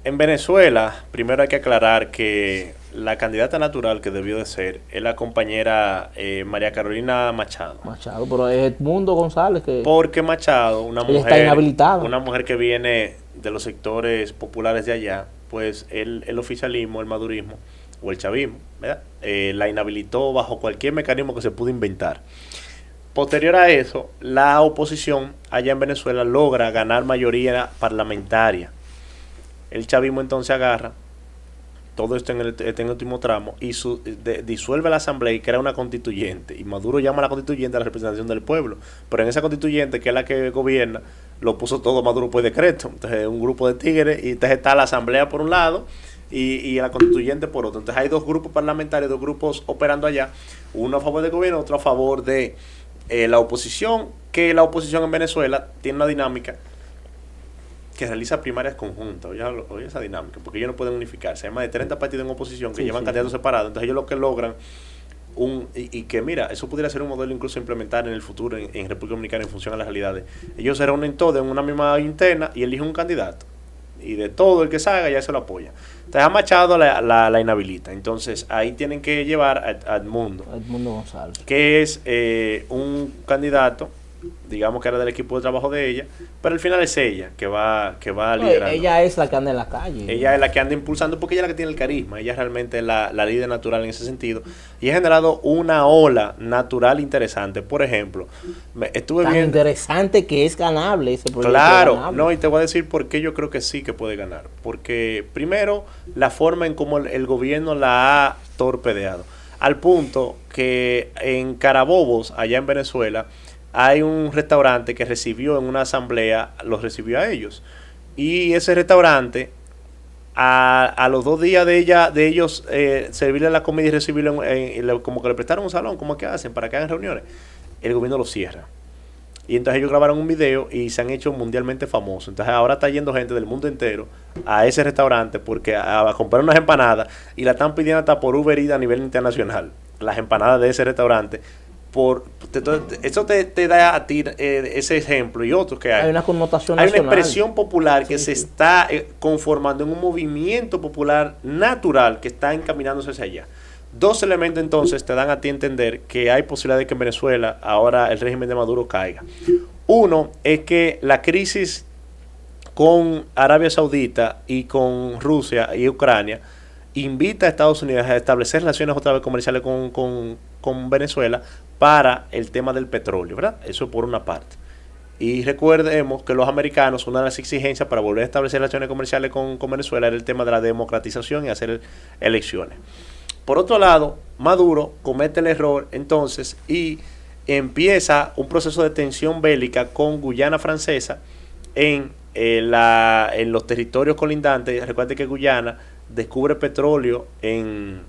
en Venezuela, primero hay que aclarar que la candidata natural que debió de ser es la compañera María Carolina Machado. Machado, pero es Edmundo González que... Porque Machado, una ella está inhabilitada. Una mujer que viene de los sectores populares de allá, pues el oficialismo, el madurismo o el chavismo, ¿verdad? La inhabilitó bajo cualquier mecanismo que se pudo inventar. Posterior a eso, la oposición allá en Venezuela logra ganar mayoría parlamentaria. El chavismo entonces agarra todo esto en el último tramo y disuelve la asamblea y crea una constituyente. Y Maduro llama a la constituyente a la representación del pueblo. Pero en esa constituyente, que es la que gobierna, lo puso todo Maduro por decreto. Entonces un grupo de tigres, y entonces está la asamblea por un lado y la constituyente por otro. Entonces hay dos grupos parlamentarios, dos grupos operando allá. Uno a favor del gobierno, otro a favor de la oposición. Que la oposición en Venezuela tiene una dinámica que realiza primarias conjuntas. Oye esa dinámica, porque ellos no pueden unificarse. Hay más de 30 partidos en oposición que llevan candidatos separados. Entonces ellos lo que logran y que mira, eso pudiera ser un modelo incluso implementar en el futuro en República Dominicana en función a las realidades. Ellos se reúnen todos en una misma interna y eligen un candidato. Y de todo el que salga ya se lo apoya. Entonces a Machado la inhabilita. Entonces ahí tienen que llevar a Edmundo González, que es un candidato, digamos que era del equipo de trabajo de ella, pero al final es ella que va liderando. Ella es la que anda en la calle. Ella es la que anda impulsando porque ella es la que tiene el carisma. Ella realmente es la líder natural en ese sentido. Y ha generado una ola natural interesante. Por ejemplo, estuve tan viendo... interesante que es ganable ese proyecto. Claro, ganable. No, y te voy a decir por qué yo creo que sí que puede ganar. Porque primero, la forma en cómo el gobierno la ha torpedeado. Al punto que en Carabobos, allá en Venezuela, hay un restaurante que recibió en una asamblea, los recibió a ellos. Y ese restaurante, a los 2 días de ellos servirle la comida y recibirlo, como que le prestaron un salón, como que hacen para que hagan reuniones, el gobierno lo cierra. Y entonces ellos grabaron un video y se han hecho mundialmente famosos. Entonces ahora está yendo gente del mundo entero a ese restaurante porque a comprar unas empanadas y la están pidiendo hasta por Uber Eats a nivel internacional. Las empanadas de ese restaurante. Eso te da a ti ese ejemplo y otros que hay. Hay una connotación hay nacional. Una expresión popular que se está conformando en un movimiento popular natural que está encaminándose hacia allá. 2 elementos entonces te dan a ti a entender que hay posibilidad de que en Venezuela ahora el régimen de Maduro caiga. Uno es que la crisis con Arabia Saudita y con Rusia y Ucrania invita a Estados Unidos a establecer relaciones otra vez comerciales con Venezuela para el tema del petróleo, ¿verdad? Eso por una parte. Y recordemos que los americanos, una de las exigencias para volver a establecer relaciones comerciales con Venezuela era el tema de la democratización y hacer elecciones. Por otro lado, Maduro comete el error entonces y empieza un proceso de tensión bélica con Guyana Francesa en los territorios colindantes. Recuerden que Guyana descubre petróleo en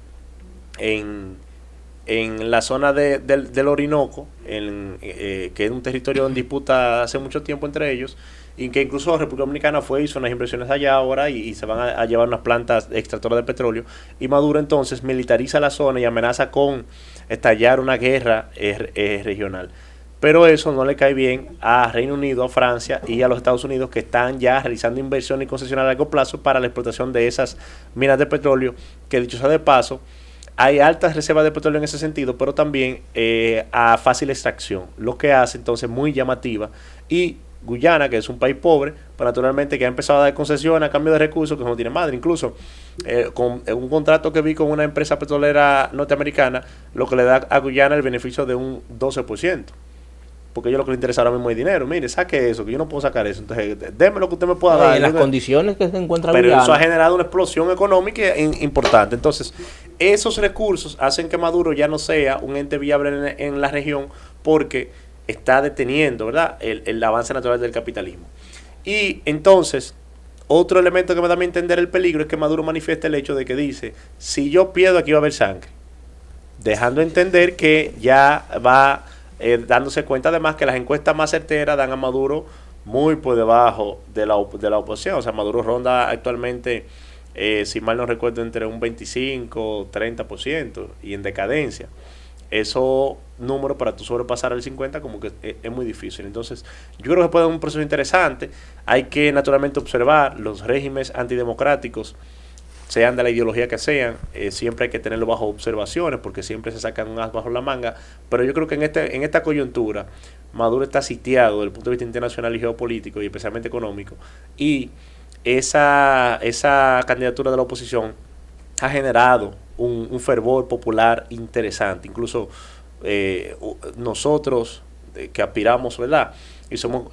en la zona del Orinoco, que es un territorio en disputa hace mucho tiempo entre ellos, y que incluso la República Dominicana hizo unas inversiones allá ahora y se van a llevar unas plantas extractoras de petróleo, y Maduro entonces militariza la zona y amenaza con estallar una guerra regional. Pero eso no le cae bien a Reino Unido, a Francia y a los Estados Unidos, que están ya realizando inversiones y concesiones a largo plazo para la explotación de esas minas de petróleo, que dicho sea de paso, hay altas reservas de petróleo en ese sentido, pero también a fácil extracción, lo que hace entonces muy llamativa. Y Guyana, que es un país pobre, pues naturalmente que ha empezado a dar concesiones a cambio de recursos que no tiene madre. Incluso con un contrato que vi con una empresa petrolera norteamericana, lo que le da a Guyana el beneficio de un 12%. Porque yo lo que le interesa ahora mismo es dinero. Mire, saque eso, que yo no puedo sacar eso. Entonces, déme lo que usted me pueda dar. En las condiciones que se encuentra Pero Guyana. eso ha generado una explosión económica importante. Entonces, esos recursos hacen que Maduro ya no sea un ente viable en la región, porque está deteniendo, ¿verdad?, el avance natural del capitalismo. Y entonces, otro elemento que me da a entender el peligro es que Maduro manifiesta el hecho de que dice, si yo pierdo, aquí va a haber sangre. Dejando entender que ya va dándose cuenta además que las encuestas más certeras dan a Maduro muy por debajo de la oposición. O sea, Maduro ronda actualmente, si mal no recuerdo, entre un 25-30% y en decadencia. Eso número para tú sobrepasar el 50 como que es muy difícil. Entonces, yo creo que puede ser un proceso interesante. Hay que naturalmente observar los regímenes antidemocráticos, sean de la ideología que sean, siempre hay que tenerlo bajo observaciones, porque siempre se sacan un as bajo la manga. Pero yo creo que en esta coyuntura Maduro está sitiado desde el punto de vista internacional y geopolítico, y especialmente económico, y esa candidatura de la oposición ha generado un fervor popular interesante. Incluso nosotros que aspiramos, ¿verdad?, y somos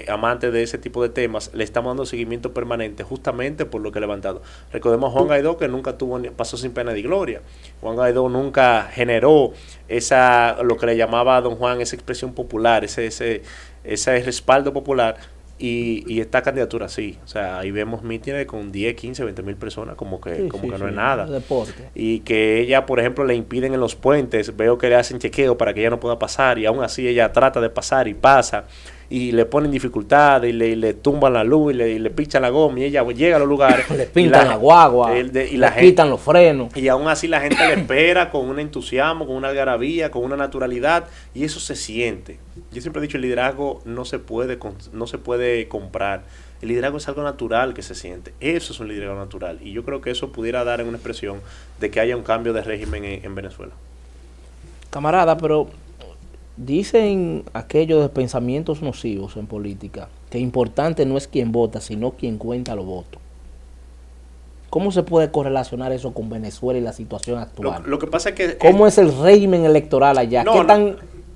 amantes de ese tipo de temas, le estamos dando seguimiento permanente justamente por lo que he levantado. Recordemos a Juan Guaidó, que nunca pasó sin pena ni gloria. Juan Guaidó nunca generó lo que le llamaba a don Juan, esa expresión popular, ese respaldo popular. Y esta candidatura sí, o sea, ahí vemos mítines con 10, 15, 20 mil personas, como que no es nada. Deporte. Y que ella, por ejemplo, le impiden en los puentes, veo que le hacen chequeo para que ella no pueda pasar, y aún así ella trata de pasar y pasa, y le ponen dificultades, y le tumban la luz, y le pichan la goma, y ella llega a los lugares. Le pintan la guagua, le quitan los frenos. Y aún así la gente le espera con un entusiasmo, con una algarabía, con una naturalidad, y eso se siente. Yo siempre he dicho, el liderazgo no se puede comprar. El liderazgo es algo natural que se siente. Eso es un liderazgo natural. Y yo creo que eso pudiera dar en una expresión de que haya un cambio de régimen en Venezuela. Camarada, pero dicen aquellos de pensamientos nocivos en política que importante no es quien vota, sino quien cuenta los votos. ¿Cómo se puede correlacionar eso con Venezuela y la situación actual? Lo que pasa es que... ¿Cómo es el régimen electoral allá?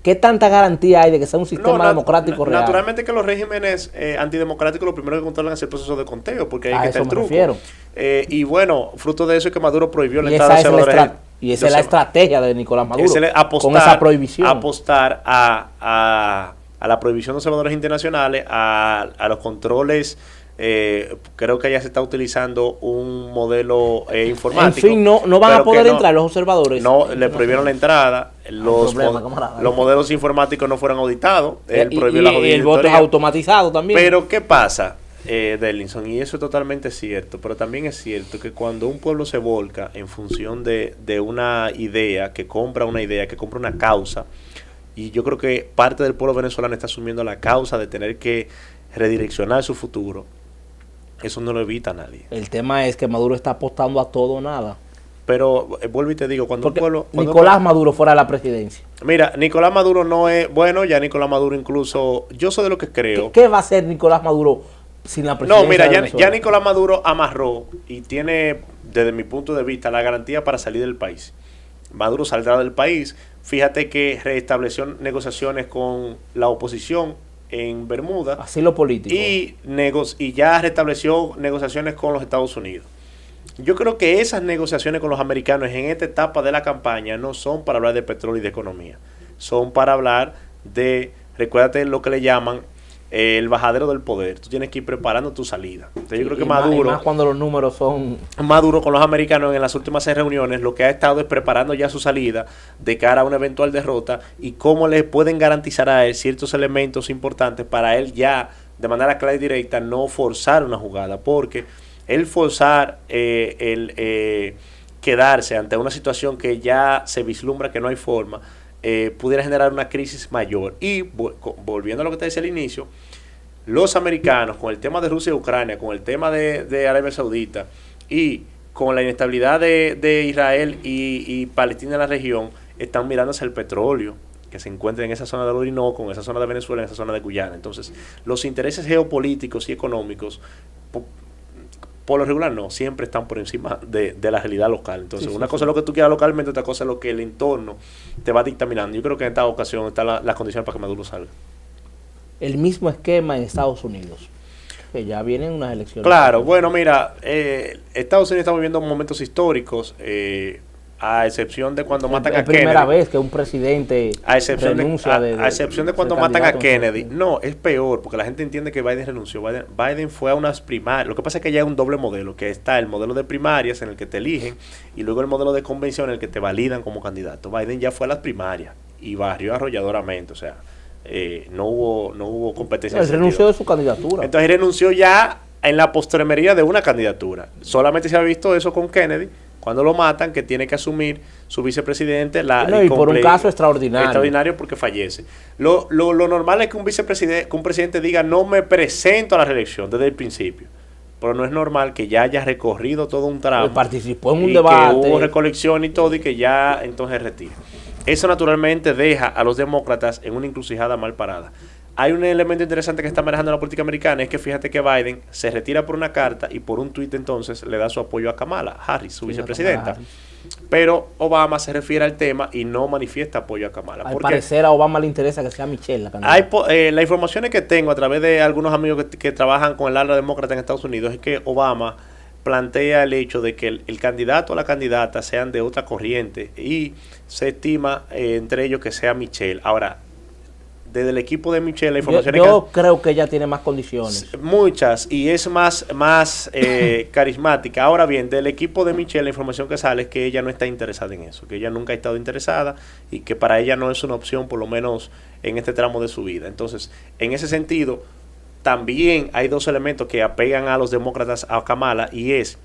¿Qué tanta garantía hay de que sea un sistema democrático real? Naturalmente que los regímenes antidemocráticos lo primero que controlan es el proceso de conteo, porque ahí que está el truco. Y bueno, fruto de eso es que Maduro prohibió la entrada de observadores. Y esa es la estrategia de Nicolás Maduro, con esa prohibición. Apostar a la prohibición de observadores internacionales, a los controles. Creo que ya se está utilizando un modelo informático. En fin, no van a poder entrar los observadores. No, le prohibieron la entrada. Los modelos informáticos no fueron auditados. Él prohibió la auditoría. El voto es automatizado también. Pero ¿qué pasa, Derlinson? Y eso es totalmente cierto. Pero también es cierto que cuando un pueblo se volca en función de una idea, que compra una causa, y yo creo que parte del pueblo venezolano está asumiendo la causa de tener que redireccionar su futuro, eso no lo evita a nadie. El tema es que Maduro está apostando a todo o nada. Pero vuelvo y te digo, cuando Nicolás Maduro fuera de la presidencia. Mira, Nicolás Maduro no es... Bueno, ya Nicolás Maduro incluso... Yo soy de lo que creo... ¿Qué va a hacer Nicolás Maduro sin la presidencia? No, mira, ya Nicolás Maduro amarró y tiene, desde mi punto de vista, la garantía para salir del país. Maduro saldrá del país. Fíjate que restableció negociaciones con la oposición en Bermuda. Asilo político. Y ya restableció negociaciones con los Estados Unidos. Yo creo que esas negociaciones con los americanos en esta etapa de la campaña no son para hablar de petróleo y de economía. Son para hablar de, recuérdate lo que le llaman el bajadero del poder. Tú tienes que ir preparando tu salida. Entonces yo creo que y Maduro, más cuando los números son... Maduro con los americanos en las últimas 6 reuniones lo que ha estado es preparando ya su salida de cara a una eventual derrota y cómo le pueden garantizar a él ciertos elementos importantes para él ya de manera clara y directa no forzar una jugada, porque el forzar quedarse ante una situación que ya se vislumbra que no hay forma, pudiera generar una crisis mayor. Y volviendo a lo que te decía al inicio, los americanos con el tema de Rusia y Ucrania, con el tema de Arabia Saudita y con la inestabilidad de Israel y Palestina en la región, están mirando hacia el petróleo que se encuentra en esa zona del Orinoco, en esa zona de Venezuela, en esa zona de Guyana. Entonces, los intereses geopolíticos y económicos, por lo regular no, siempre están por encima de la realidad local. Entonces, una cosa es lo que tú quieras localmente, otra cosa es lo que el entorno te va dictaminando. Yo creo que en esta ocasión están las condiciones para que Maduro salga. El mismo esquema en Estados Unidos, que ya vienen unas elecciones. Claro, bueno, mira, Estados Unidos está viviendo momentos históricos, a excepción de cuando matan a Kennedy. Es primera vez que un presidente renuncia a excepción de cuando matan a Kennedy. No, es peor, porque la gente entiende que Biden renunció. Biden fue a unas primarias. Lo que pasa es que ya hay un doble modelo, que está el modelo de primarias en el que te eligen y luego el modelo de convención en el que te validan como candidato. Biden ya fue a las primarias y barrió arrolladoramente, o sea, no hubo competencia. Él renunció de su candidatura. Entonces renunció ya en la postremería de una candidatura. Solamente se ha visto eso con Kennedy, cuando lo matan, que tiene que asumir su vicepresidente. Y por un caso extraordinario. Extraordinario porque fallece. Lo normal es que un presidente diga, no me presento a la reelección desde el principio. Pero no es normal que ya haya recorrido todo un tramo. Participó en un debate. Que hubo recolección y todo, y que ya entonces retire. Eso naturalmente deja a los demócratas en una encrucijada mal parada. Hay un elemento interesante que está manejando la política americana, es que fíjate que Biden se retira por una carta y por un tuit entonces le da su apoyo a Kamala Harris, su vicepresidenta. Pero Obama se refiere al tema y no manifiesta apoyo a Kamala. Al parecer a Obama le interesa que sea Michelle la candidata. Las informaciones que tengo a través de algunos amigos que trabajan con el ala demócrata en Estados Unidos es que Obama plantea el hecho de que el candidato o la candidata sean de otra corriente y se estima entre ellos que sea Michelle. Ahora, desde el equipo de Michelle, la información yo creo que ella tiene más condiciones. Muchas, y es más carismática. Ahora bien, del equipo de Michelle, la información que sale es que ella no está interesada en eso, que ella nunca ha estado interesada y que para ella no es una opción, por lo menos en este tramo de su vida. Entonces, en ese sentido, también hay dos elementos que apegan a los demócratas a Kamala, y es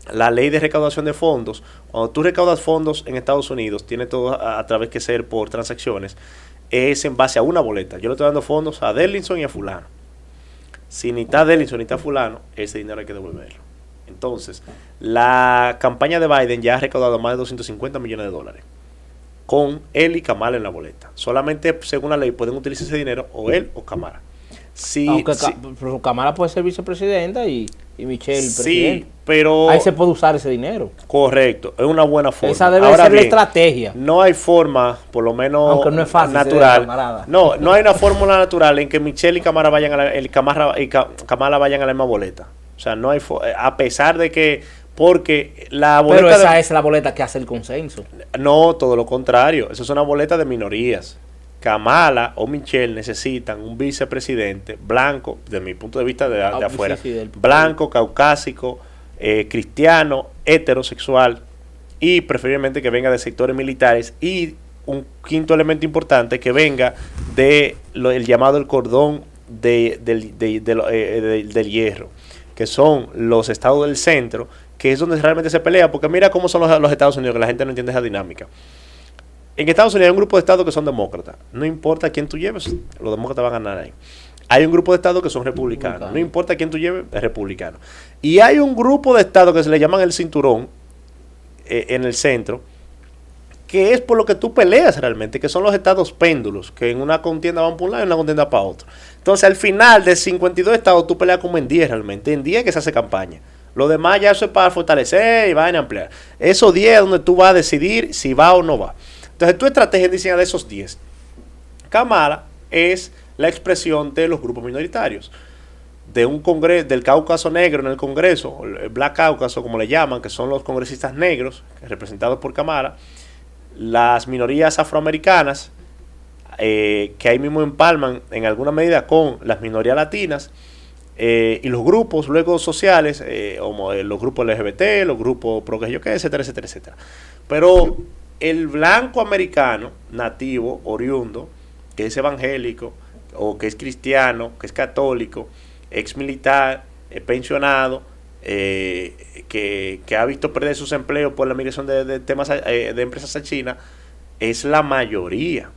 la ley de recaudación de fondos. Cuando tú recaudas fondos en Estados Unidos, tiene todo a través que ser por transacciones, es en base a una boleta. Yo le estoy dando fondos a Derlinson y a fulano. Si ni está Derlinson ni está fulano, ese dinero hay que devolverlo. Entonces, la campaña de Biden ya ha recaudado más de 250 millones de dólares con él y Kamala en la boleta. Solamente, según la ley, pueden utilizar ese dinero o él o Kamala. Aunque Kamala puede ser vicepresidenta y Michelle presidente. Sí, pero ahí se puede usar ese dinero. Correcto, es una buena forma. Esa debe ser la estrategia. No hay forma, por lo menos aunque no es fácil, natural. No hay una fórmula natural en que Michelle y Kamala vayan Kamala vayan a la misma boleta. O sea, no hay a pesar de que porque la boleta. Pero esa es la boleta que hace el consenso. No, todo lo contrario. Esa es una boleta de minorías. Kamala o Michelle necesitan un vicepresidente blanco, desde mi punto de vista de afuera, blanco, caucásico, cristiano, heterosexual y preferiblemente que venga de sectores militares, y un quinto elemento importante que venga de el llamado el cordón del hierro, que son los estados del centro, que es donde realmente se pelea, porque mira cómo son los Estados Unidos, que la gente no entiende esa dinámica. En Estados Unidos hay un grupo de estados que son demócratas. No importa a quién tú lleves, los demócratas van a ganar ahí. Hay un grupo de estados que son republicanos. No importa a quién tú lleves, es republicano. Y hay un grupo de estados que se le llaman el cinturón, en el centro, que es por lo que tú peleas realmente, que son los estados péndulos, que en una contienda van por un lado y en una contienda para otro. Entonces, al final de 52 estados, tú peleas como en 10 realmente. En 10 que se hace campaña. Lo demás ya eso es para fortalecer y van a ampliar. Esos 10 es donde tú vas a decidir si va o no va. Entonces, tu estrategia es diseñar de esos 10. Kamala es la expresión de los grupos minoritarios. De un congreso, del Cáucaso negro en el Congreso, el Black Cáucaso, como le llaman, que son los congresistas negros, representados por Kamala, las minorías afroamericanas, que ahí mismo empalman en alguna medida con las minorías latinas, y los grupos luego sociales, como los grupos LGBT, los grupos pro que yo qué, etcétera, etcétera, etcétera. Pero el blanco americano, nativo, oriundo, que es evangélico, o que es cristiano, que es católico, ex militar, pensionado, que ha visto perder sus empleos por la migración de temas de empresas a China, es la mayoría.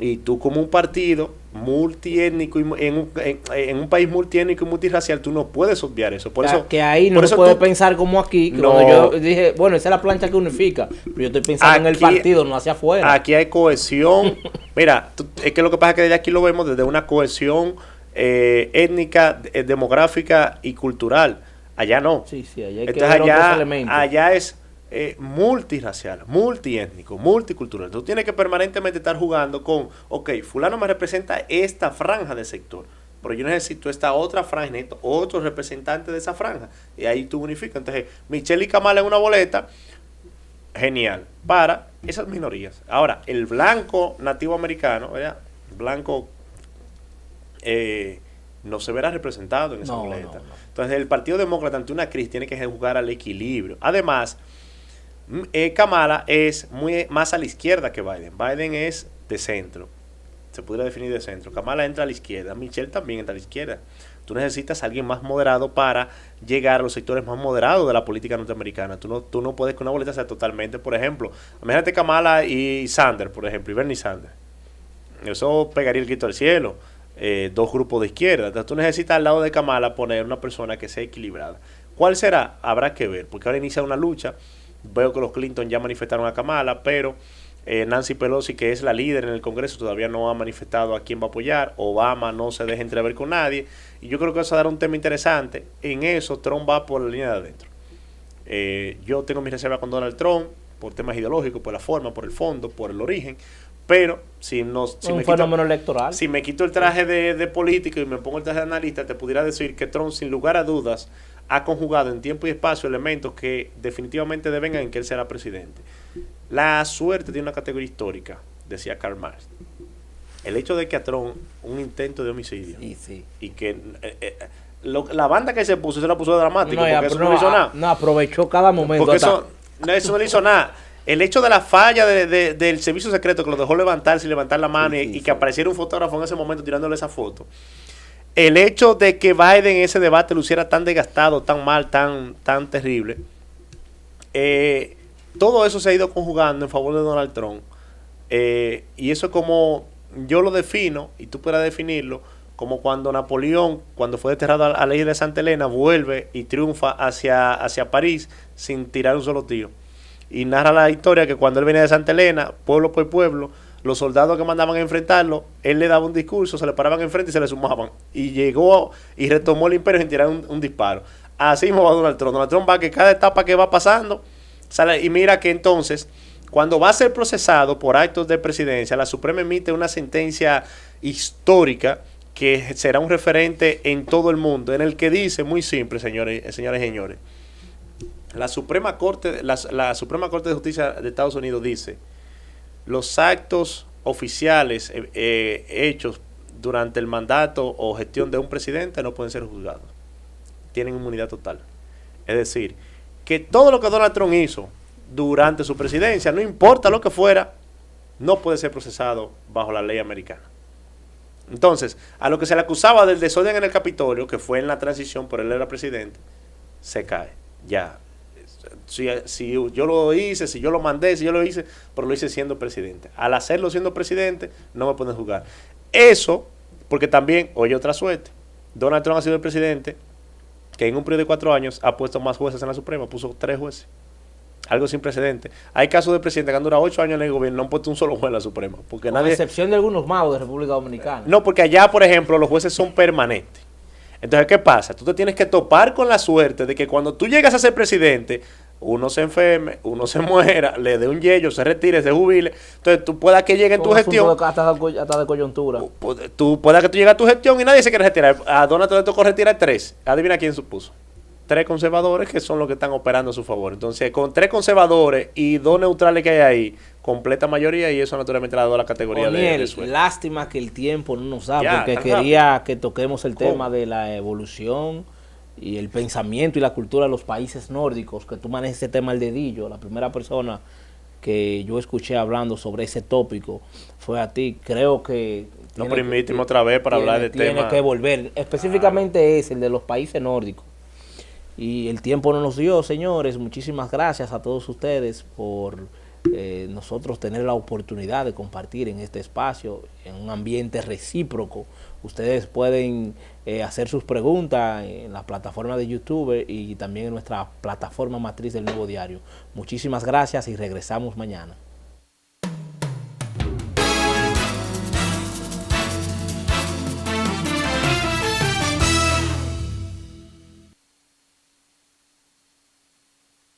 Y tú como un partido multiétnico en un país multiétnico y multirracial, tú no puedes obviar eso. Por eso que ahí no se puede pensar como aquí, que no, cuando yo dije, bueno, esa es la plancha que unifica, pero yo estoy pensando aquí, en el partido, no hacia afuera. Aquí hay cohesión. Mira, es que lo que pasa es que desde aquí lo vemos desde una cohesión étnica, demográfica y cultural. Allá no. Sí, allá hay que entonces ver otros elementos. Allá es multirracial, multiétnico, multicultural. Tú tienes que permanentemente estar jugando con, ok, fulano me representa esta franja de sector, pero yo necesito esta otra franja, necesito otro representante de esa franja, y ahí tú unificas. Entonces, Michelle y Kamala en una boleta, genial, para esas minorías. Ahora, el blanco nativo americano, ¿verdad? Blanco no se verá representado en esa boleta. No. Entonces, el Partido Demócrata ante una crisis tiene que jugar al equilibrio. Además, Kamala es más a la izquierda que Biden. Biden es de centro. Se podría definir de centro. Kamala entra a la izquierda. Michelle también entra a la izquierda. Tú necesitas a alguien más moderado para llegar a los sectores más moderados de la política norteamericana. Tú no puedes que una boleta sea totalmente, por ejemplo, imagínate Kamala y Sanders, por ejemplo, y Bernie Sanders. Eso pegaría el grito al cielo. Dos grupos de izquierda. Entonces tú necesitas al lado de Kamala poner una persona que sea equilibrada. ¿Cuál será? Habrá que ver, porque ahora inicia una lucha. Veo que los Clinton ya manifestaron a Kamala, pero Nancy Pelosi, que es la líder en el Congreso, todavía no ha manifestado a quién va a apoyar. Obama no se deja entrever con nadie, y yo creo que eso dará un tema interesante. En eso Trump va por la línea de adentro. Yo tengo mis reservas con Donald Trump por temas ideológicos, por la forma, por el fondo, por el origen, pero si un fenómeno electoral. Si me quito el traje de político y me pongo el traje de analista, te pudiera decir que Trump, sin lugar a dudas, ha conjugado en tiempo y espacio elementos que definitivamente devengan en que él sea presidente. La suerte tiene una categoría histórica, decía Karl Marx. El hecho de que a Trump un intento de homicidio y que la banda que se la puso dramático, porque eso no le hizo nada. No, aprovechó cada momento. Porque eso no le hizo nada. El hecho de la falla del servicio secreto que lo dejó levantarse y levantar la mano y que apareciera un fotógrafo en ese momento tirándole esa foto. El hecho de que Biden en ese debate luciera tan desgastado, tan mal, tan terrible, todo eso se ha ido conjugando en favor de Donald Trump. Y eso es como yo lo defino, y tú puedas definirlo, como cuando Napoleón, cuando fue desterrado a la isla de Santa Elena, vuelve y triunfa hacia París sin tirar un solo tiro. Y narra la historia que cuando él venía de Santa Elena, pueblo por pueblo, los soldados que mandaban a enfrentarlo, él le daba un discurso, se le paraban enfrente y se le sumaban. Y llegó y retomó el imperio sin tirar un disparo. Así mismo va Donald Trump. Donald Trump va que cada etapa que va pasando, sale, y mira que entonces, cuando va a ser procesado por actos de presidencia, la Suprema emite una sentencia histórica que será un referente en todo el mundo, en el que dice, muy simple, señores y señores, la Suprema Corte de Justicia de Estados Unidos dice: los actos oficiales hechos durante el mandato o gestión de un presidente no pueden ser juzgados. Tienen inmunidad total. Es decir, que todo lo que Donald Trump hizo durante su presidencia, no importa lo que fuera, no puede ser procesado bajo la ley americana. Entonces, a lo que se le acusaba del desorden en el Capitolio, que fue en la transición, por él era presidente, se cae. Ya. Si yo lo hice, si yo lo mandé, si yo lo hice, pero lo hice siendo presidente. Al hacerlo siendo presidente, no me pueden juzgar. Eso, porque también, oye, otra suerte. Donald Trump ha sido el presidente que en un periodo de 4 años ha puesto más jueces en la Suprema, puso 3 jueces. Algo sin precedente. Hay casos de presidentes que han durado 8 años en el gobierno, no han puesto un solo juez en la Suprema. Porque a excepción de algunos magos de República Dominicana. No, porque allá, por ejemplo, los jueces son permanentes. Entonces, ¿qué pasa? Tú te tienes que topar con la suerte de que cuando tú llegas a ser presidente, uno se enferme, uno se muera, le dé un yello, se retire, se jubile. Entonces, tú puedas que llegue en tu gestión. Hasta de coyuntura. Tú puedas que tú llegues a tu gestión y nadie se quiere retirar. A Donald le tocó retirar 3. Adivina quién supuso. 3 conservadores que son los que están operando a su favor. Entonces, con 3 conservadores y 2 neutrales que hay ahí, completa mayoría, y eso naturalmente la da la categoría Oniel, de sueldo. lástima que el tiempo no nos da, Ya, porque tan quería que toquemos el ¿Cómo? tema de la evolución y el pensamiento y la cultura de los países nórdicos, que tú manejes ese tema al dedillo. La primera persona que yo escuché hablando sobre ese tópico fue a ti. Creo que Nos permitimos otra vez para hablar del tiene tema. que volver, específicamente es el de los países nórdicos. Y el tiempo no nos dio, señores. Muchísimas gracias a todos ustedes por nosotros tener la oportunidad de compartir en este espacio, en un ambiente recíproco. Ustedes pueden hacer sus preguntas en la plataforma de YouTube y también en nuestra plataforma matriz del Nuevo Diario. Muchísimas gracias y regresamos mañana.